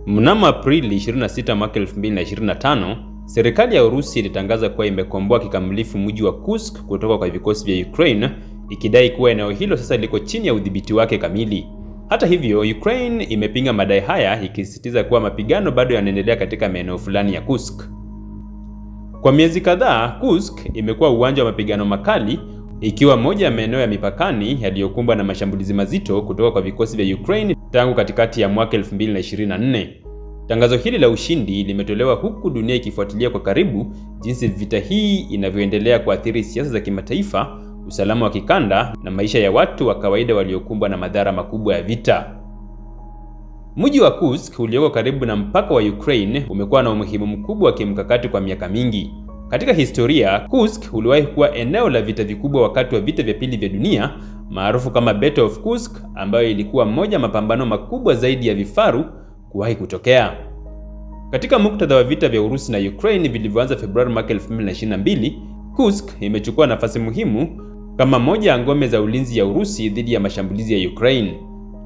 Mnamo Aprili 26 mwaka 2025, serikali ya Urusi ilitangaza kuwa imekomboa kikamilifu mji wa Kursk kutoka kwa vikosi vya Ukraine, ikidai kuwa eneo hilo sasa liko chini ya udhibiti wake kamili. Hata hivyo, Ukraine imepinga madai haya, ikisisitiza kuwa mapigano bado yanaendelea katika maeneo fulani ya Kursk. Kwa miezi kadhaa, Kursk imekuwa uwanja wa mapigano makali, ikiwa moja ya maeneo ya mipakani yaliyokumbwa na mashambulizi mazito kutoka kwa vikosi vya Ukraine tangu katikati ya mwaka 2024. Tangazo hili la ushindi limetolewa huku dunia ikifuatilia kwa karibu jinsi vita hii inavyoendelea kuathiri siasa za kimataifa, usalama wa kikanda na maisha ya watu wa kawaida waliokumbwa na madhara makubwa ya vita. Mji wa Kursk ulioko karibu na mpaka wa Ukraine umekuwa na umuhimu mkubwa wa kimkakati kwa miaka mingi. Katika historia, Kursk uliwahi kuwa eneo la vita vikubwa wakati wa vita vya pili vya dunia, maarufu kama Battle of Kursk, ambayo ilikuwa moja mapambano makubwa zaidi ya vifaru kuwahi kutokea. Katika muktadha wa vita vya Urusi na Ukraine vilivyoanza Februari mwaka 2022, Kursk imechukua nafasi muhimu kama moja ya ngome za ulinzi ya Urusi dhidi ya mashambulizi ya Ukraine.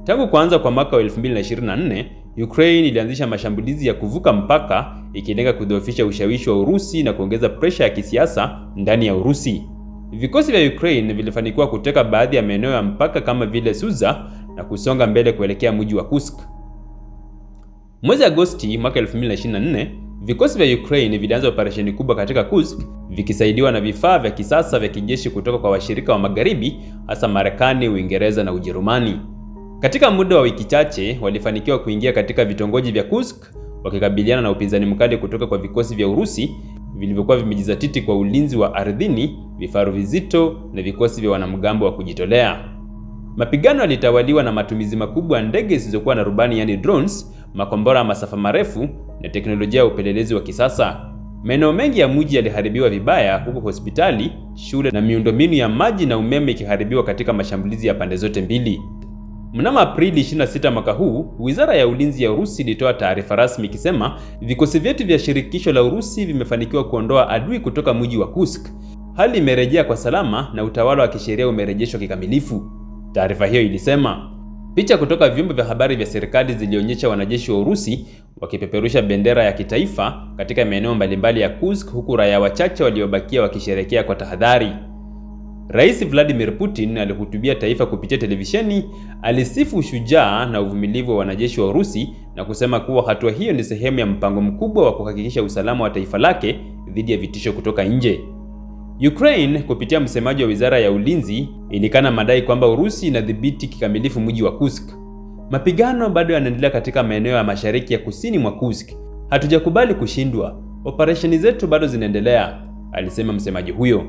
Tangu kuanza kwa mwaka wa 2024, Ukraine ilianzisha mashambulizi ya kuvuka mpaka, ikilenga kudhoofisha ushawishi wa Urusi na kuongeza presha ya kisiasa ndani ya Urusi. Vikosi vya Ukraine vilifanikiwa kuteka baadhi ya maeneo ya mpaka kama vile Suza na kusonga mbele kuelekea mji wa Kursk. Mwezi Agosti mwaka 2024, vikosi vya Ukraine vilianza operesheni kubwa katika Kursk, vikisaidiwa na vifaa vya kisasa vya kijeshi kutoka kwa washirika wa Magharibi, hasa Marekani, Uingereza na Ujerumani. Katika muda wa wiki chache, walifanikiwa kuingia katika vitongoji vya Kursk, wakikabiliana na upinzani mkali kutoka kwa vikosi vya Urusi vilivyokuwa vimejizatiti kwa ulinzi wa ardhini, vifaru vizito na vikosi vya wanamgambo wa kujitolea. Mapigano yalitawaliwa na matumizi makubwa ya ndege zisizokuwa na rubani, yani drones, makombora ya masafa marefu na teknolojia ya upelelezi wa kisasa. Maeneo mengi ya mji yaliharibiwa vibaya, huku hospitali, shule na miundombinu ya maji na umeme ikiharibiwa katika mashambulizi ya pande zote mbili. Mnamo Aprili 26 mwaka huu, Wizara ya Ulinzi ya Urusi ilitoa taarifa rasmi ikisema vikosi vyetu vya shirikisho la Urusi vimefanikiwa kuondoa adui kutoka mji wa Kursk. Hali imerejea kwa salama na utawala wa kisheria umerejeshwa kikamilifu. Taarifa hiyo ilisema picha kutoka vyombo vya habari vya serikali zilionyesha wanajeshi wa Urusi wakipeperusha bendera ya kitaifa katika maeneo mbalimbali ya Kursk, huku raia wachache waliobakia wakisherehekea kwa tahadhari. Rais Vladimir Putin alihutubia taifa kupitia televisheni, alisifu ushujaa na uvumilivu wa wanajeshi wa Urusi na kusema kuwa hatua hiyo ni sehemu ya mpango mkubwa wa kuhakikisha usalama wa taifa lake dhidi ya vitisho kutoka nje. Ukraine kupitia msemaji wa Wizara ya Ulinzi ilikana madai kwamba Urusi inadhibiti kikamilifu mji wa Kursk. Mapigano bado yanaendelea katika maeneo ya mashariki ya kusini mwa Kursk. Hatujakubali kushindwa. Operesheni zetu bado zinaendelea, alisema msemaji huyo.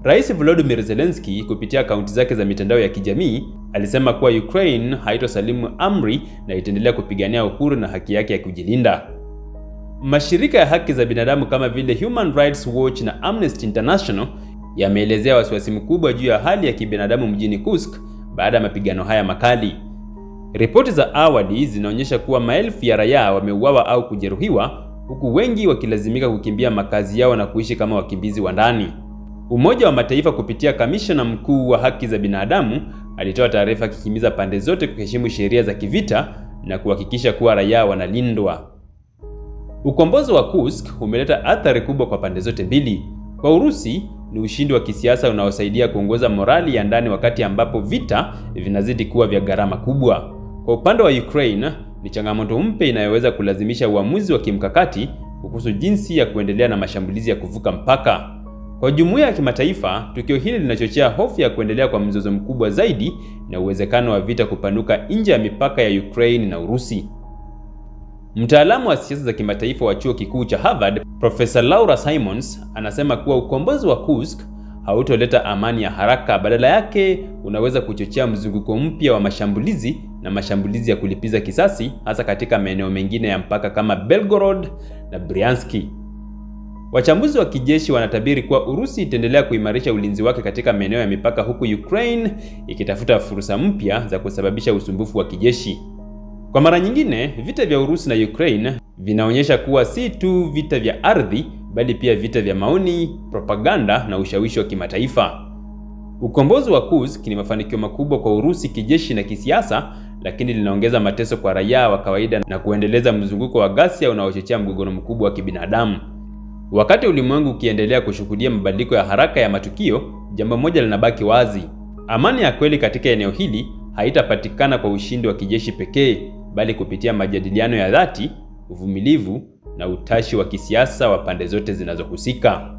Rais Volodymyr Zelensky kupitia akaunti zake za mitandao ya kijamii alisema kuwa Ukraine haitosalimu amri na itaendelea kupigania uhuru na haki yake ya kujilinda. Mashirika ya haki za binadamu kama vile Human Rights Watch na Amnesty International yameelezea wasiwasi mkubwa juu ya hali ya kibinadamu mjini Kursk baada ya mapigano haya makali. Ripoti za awali zinaonyesha kuwa maelfu ya raia wameuawa au kujeruhiwa, huku wengi wakilazimika kukimbia makazi yao na kuishi kama wakimbizi wa ndani. Umoja wa Mataifa kupitia kamishna mkuu wa haki za binadamu alitoa taarifa akihimiza pande zote kuheshimu sheria za kivita na kuhakikisha kuwa raia wanalindwa. Ukombozi wa Kursk umeleta athari kubwa kwa pande zote mbili. Kwa Urusi ni ushindi wa kisiasa unaosaidia kuongoza morali ya ndani wakati ambapo vita vinazidi kuwa vya gharama kubwa. Kwa upande wa Ukraine ni changamoto mpya inayoweza kulazimisha uamuzi wa kimkakati kuhusu jinsi ya kuendelea na mashambulizi ya kuvuka mpaka. Kwa jumuiya ya kimataifa, tukio hili linachochea hofu ya kuendelea kwa mzozo mkubwa zaidi na uwezekano wa vita kupanuka nje ya mipaka ya Ukraine na Urusi. Mtaalamu wa siasa za kimataifa wa chuo kikuu cha Harvard, Profesa Laura Simons, anasema kuwa ukombozi wa Kursk hautoleta amani ya haraka, badala yake unaweza kuchochea mzunguko mpya wa mashambulizi na mashambulizi ya kulipiza kisasi, hasa katika maeneo mengine ya mpaka kama Belgorod na Bryansk. Wachambuzi wa kijeshi wanatabiri kuwa Urusi itaendelea kuimarisha ulinzi wake katika maeneo ya mipaka, huku Ukraine ikitafuta fursa mpya za kusababisha usumbufu wa kijeshi. Kwa mara nyingine, vita vya Urusi na Ukraine vinaonyesha kuwa si tu vita vya ardhi, bali pia vita vya maoni, propaganda na ushawishi wa kimataifa. Ukombozi wa Kursk ni mafanikio makubwa kwa Urusi kijeshi na kisiasa, lakini linaongeza mateso kwa raia wa kawaida na kuendeleza mzunguko wa ghasia unaochochea mgogoro mkubwa wa kibinadamu. Wakati ulimwengu ukiendelea kushuhudia mabadiliko ya haraka ya matukio, jambo moja linabaki wazi: amani ya kweli katika eneo hili haitapatikana kwa ushindi wa kijeshi pekee, bali kupitia majadiliano ya dhati, uvumilivu na utashi wa kisiasa wa pande zote zinazohusika.